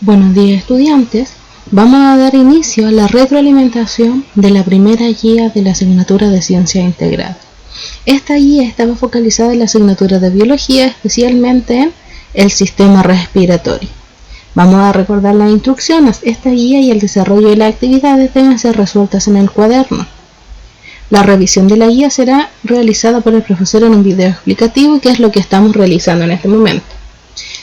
Buenos días, estudiantes. Vamos a dar inicio a la retroalimentación de la primera guía de la asignatura de Ciencia Integrada. Esta guía estaba focalizada en la asignatura de Biología, especialmente en el sistema respiratorio. Vamos a recordar las instrucciones. Esta guía y el desarrollo de las actividades deben ser resueltas en el cuaderno. La revisión de la guía será realizada por el profesor en un video explicativo, que es lo que estamos realizando en este momento.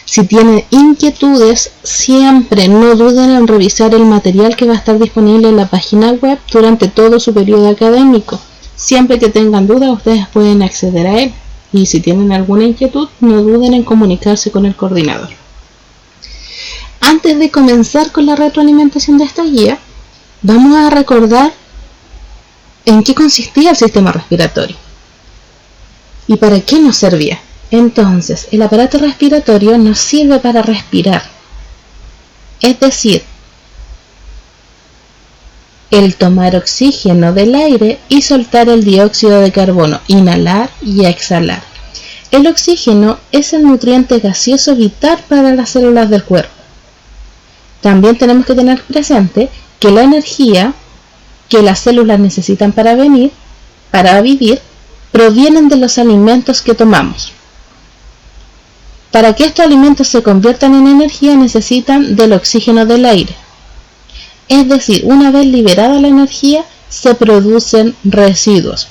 Si tienen inquietudes, siempre no duden en revisar el material que va a estar disponible en la página web durante todo su periodo académico. Siempre que tengan dudas, ustedes pueden acceder a él. Y si tienen alguna inquietud, no duden en comunicarse con el coordinador. Antes de comenzar con la retroalimentación de esta guía, vamos a recordar en qué consistía el sistema respiratorio y para qué nos servía. Entonces, el aparato respiratorio nos sirve para respirar, es decir, el tomar oxígeno del aire y soltar el dióxido de carbono, inhalar y exhalar. El oxígeno es el nutriente gaseoso vital para las células del cuerpo. También tenemos que tener presente que la energía que las células necesitan para vivir provienen de los alimentos que tomamos. Para que estos alimentos se conviertan en energía necesitan del oxígeno del aire. Es decir, una vez liberada la energía, se producen residuos.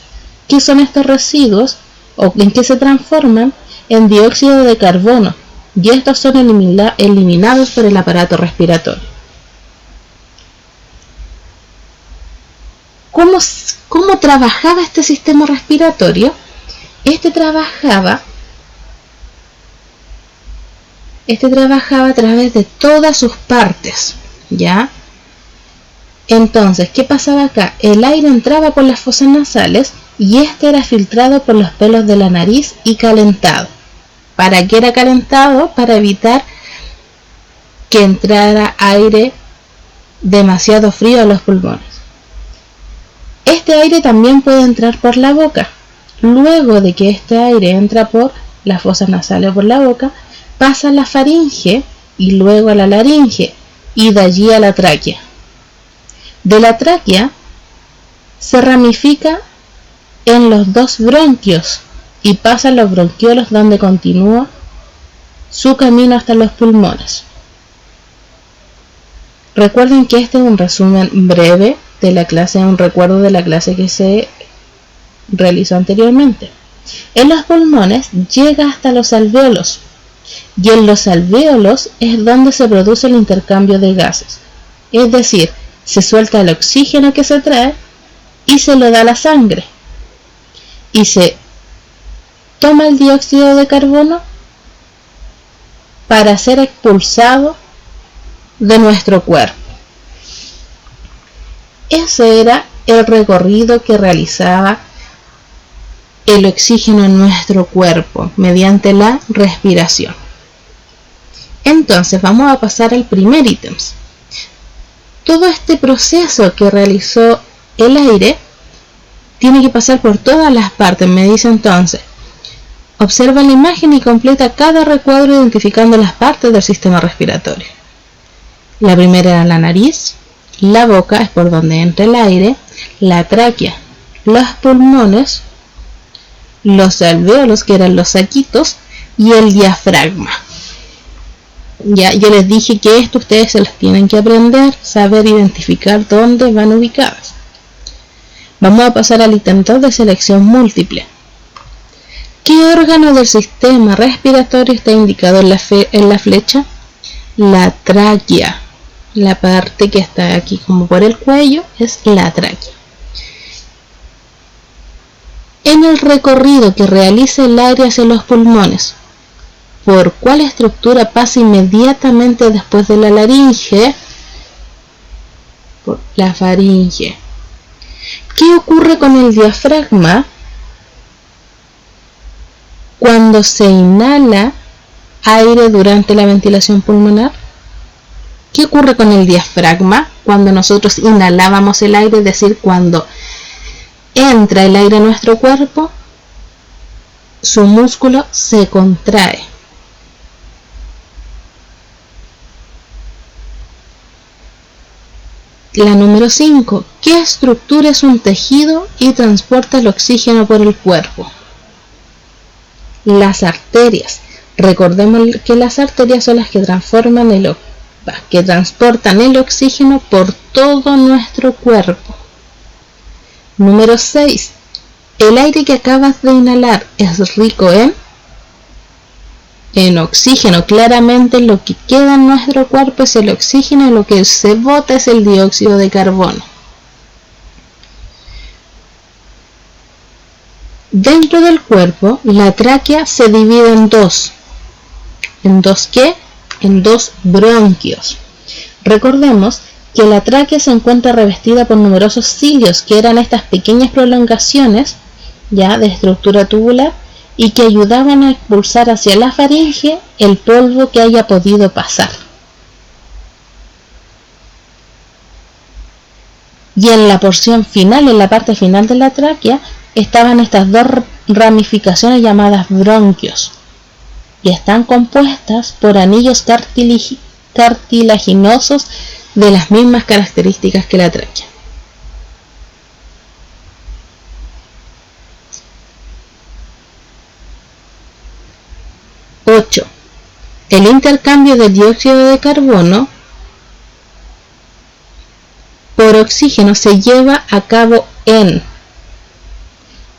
¿Qué son estos residuos? ¿O en qué se transforman? En dióxido de carbono. Y estos son eliminados por el aparato respiratorio. ¿Cómo trabajaba este sistema respiratorio? Este trabajaba a través de todas sus partes, ¿ya? Entonces, ¿qué pasaba acá? El aire entraba por las fosas nasales y este era filtrado por los pelos de la nariz y calentado. ¿Para qué era calentado? Para evitar que entrara aire demasiado frío a los pulmones. Este aire también puede entrar por la boca. Luego de que este aire entra por las fosas nasales o por la boca, pasa a la faringe y luego a la laringe y de allí a la tráquea. De la tráquea se ramifica en los dos bronquios y pasa a los bronquiolos, donde continúa su camino hasta los pulmones. Recuerden que este es un resumen breve de la clase, un recuerdo de la clase que se realizó anteriormente. En los pulmones llega hasta los alvéolos. Y en los alvéolos es donde se produce el intercambio de gases. Es decir, se suelta el oxígeno que se trae y se lo da a la sangre. Y se toma el dióxido de carbono para ser expulsado de nuestro cuerpo. Ese era el recorrido que realizaba el oxígeno en nuestro cuerpo mediante la respiración. Entonces vamos a pasar al primer ítem. Todo este proceso que realizó el aire tiene que pasar por todas las partes. Me dice entonces, observa la imagen y completa cada recuadro identificando las partes del sistema respiratorio. La primera era la nariz, la boca es por donde entra el aire, la tráquea, los pulmones, los alvéolos, que eran los saquitos, y el diafragma. Ya, yo les dije que esto ustedes se los tienen que aprender, saber identificar dónde van ubicadas. Vamos a pasar al ítem 2 de selección múltiple. ¿Qué órgano del sistema respiratorio está indicado en la flecha? La tráquea. La parte que está aquí como por el cuello es la tráquea. En el recorrido que realiza el aire hacia los pulmones, ¿por cuál estructura pasa inmediatamente después de la laringe? Por la faringe. ¿Qué ocurre con el diafragma cuando se inhala aire durante la ventilación pulmonar? ¿Qué ocurre con el diafragma cuando nosotros inhalábamos el aire? Es decir, cuando entra el aire a nuestro cuerpo, su músculo se contrae. La número 5. ¿Qué estructura es un tejido y transporta el oxígeno por el cuerpo? Las arterias. Recordemos que las arterias son las que transportan el oxígeno por todo nuestro cuerpo. Número 6. ¿El aire que acabas de inhalar es rico en oxígeno? Claramente lo que queda en nuestro cuerpo es el oxígeno y lo que se bota es el dióxido de carbono. Dentro del cuerpo, la tráquea se divide en dos. ¿En dos qué? En dos bronquios. Recordemos que la tráquea se encuentra revestida por numerosos cilios, que eran estas pequeñas prolongaciones ya de estructura tubular y que ayudaban a expulsar hacia la faringe el polvo que haya podido pasar. Y en la porción final, en la parte final de la tráquea, estaban estas dos ramificaciones llamadas bronquios y están compuestas por anillos cartilaginosos de las mismas características que la tráquea. El intercambio de dióxido de carbono por oxígeno se lleva a cabo ¿en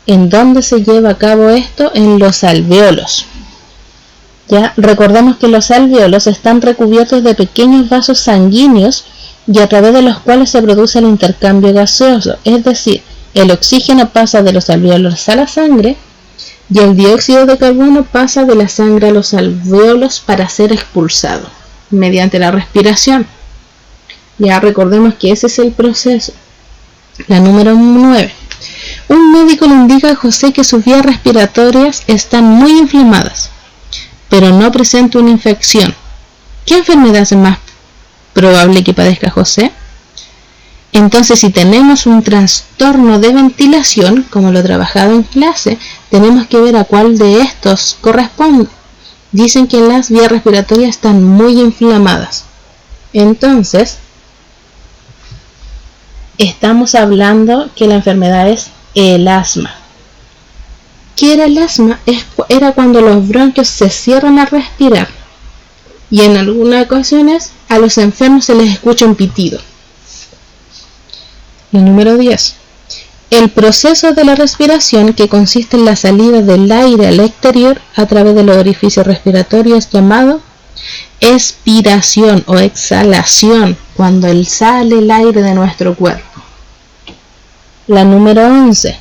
dónde se lleva a cabo esto? En los alvéolos. Ya recordemos que los alvéolos están recubiertos de pequeños vasos sanguíneos y a través de los cuales se produce el intercambio gaseoso, es decir, el oxígeno pasa de los alvéolos a la sangre y el dióxido de carbono pasa de la sangre a los alvéolos para ser expulsado mediante la respiración. Ya recordemos que ese es el proceso. La número 9. Un médico le indica a José que sus vías respiratorias están muy inflamadas, pero no presenta una infección. ¿Qué enfermedad es más probable que padezca José? Entonces, si tenemos un trastorno de ventilación, como lo trabajado en clase, tenemos que ver a cuál de estos corresponde. Dicen que las vías respiratorias están muy inflamadas. Entonces, estamos hablando que la enfermedad es el asma. ¿Qué era el asma? Era cuando los bronquios se cierran a respirar y en algunas ocasiones a los enfermos se les escucha un pitido. Y número 10. El proceso de la respiración, que consiste en la salida del aire al exterior a través de los orificios respiratorios, es llamado expiración o exhalación, cuando sale el aire de nuestro cuerpo. La número 11.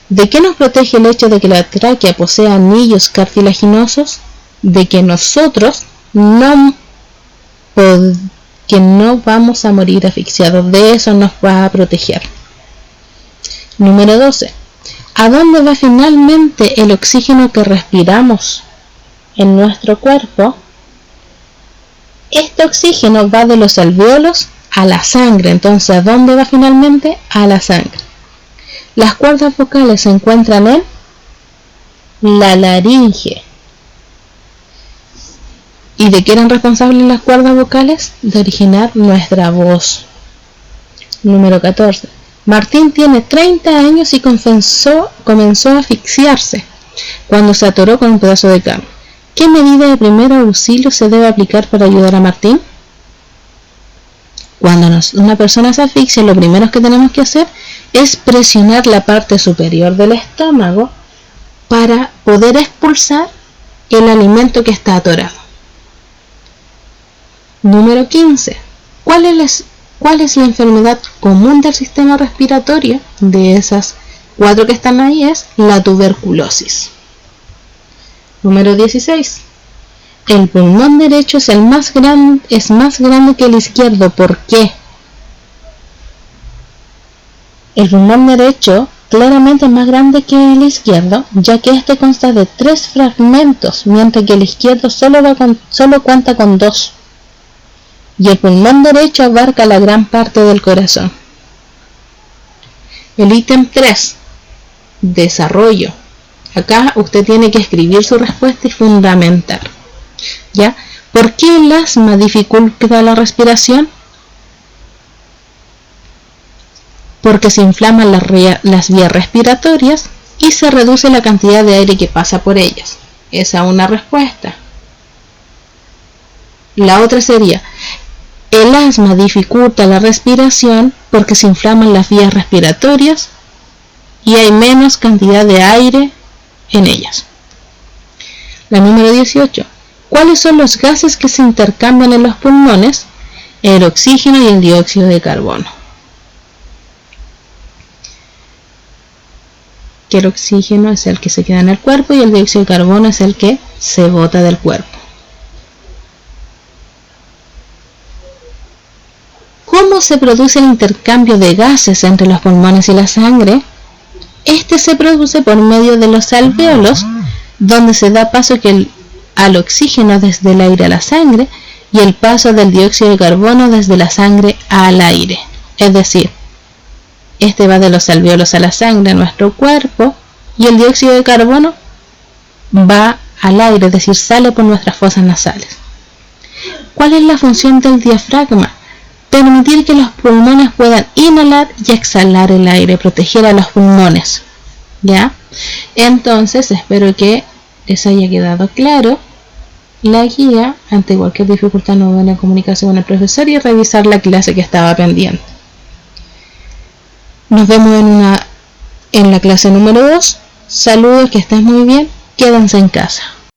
¿De qué nos protege el hecho de que la tráquea posea anillos cartilaginosos? De que nosotros no vamos a morir asfixiados. De eso nos va a proteger. Número 12. ¿A dónde va finalmente el oxígeno que respiramos en nuestro cuerpo? Este oxígeno va de los alvéolos a la sangre. Entonces, ¿a dónde va finalmente? A la sangre. Las cuerdas vocales se encuentran en la laringe. ¿Y de qué eran responsables las cuerdas vocales? De originar nuestra voz. Número 14. Martín tiene 30 años y comenzó a asfixiarse cuando se atoró con un pedazo de carne. ¿Qué medida de primer auxilio se debe aplicar para ayudar a Martín? Cuando una persona se asfixia, lo primero que tenemos que hacer es presionar la parte superior del estómago para poder expulsar el alimento que está atorado. Número 15. ¿Cuál es la enfermedad común del sistema respiratorio? De esas 4 que están ahí es la tuberculosis. Número 16. El pulmón derecho es más grande que el izquierdo. ¿Por qué? El pulmón derecho claramente es más grande que el izquierdo, ya que este consta de 3 fragmentos, mientras que el izquierdo solo cuenta con 2. Y el pulmón derecho abarca la gran parte del corazón. El ítem 3. Desarrollo. Acá usted tiene que escribir su respuesta y fundamentar. ¿Ya? ¿Por qué el asma dificulta la respiración? porque se inflaman las vías respiratorias y se reduce la cantidad de aire que pasa por ellas. Esa es una respuesta. La otra sería, el asma dificulta la respiración porque se inflaman las vías respiratorias y hay menos cantidad de aire en ellas. La número 18. ¿Cuáles son los gases que se intercambian en los pulmones? El oxígeno y el dióxido de carbono. Que el oxígeno es el que se queda en el cuerpo y el dióxido de carbono es el que se bota del cuerpo. ¿Cómo se produce el intercambio de gases entre los pulmones y la sangre? Este se produce por medio de los alvéolos, donde se da paso al oxígeno desde el aire a la sangre y el paso del dióxido de carbono desde la sangre al aire. Es decir, este va de los alvéolos a la sangre a nuestro cuerpo y el dióxido de carbono va al aire, es decir, sale por nuestras fosas nasales. ¿Cuál es la función del diafragma? Permitir que los pulmones puedan inhalar y exhalar el aire, proteger a los pulmones. ¿Ya? Entonces, espero que les haya quedado claro la guía. Ante cualquier dificultad no duden en comunicarse con el profesor y revisar la clase que estaba pendiente. Nos vemos en la clase número 2. Saludos, que estén muy bien. Quédense en casa.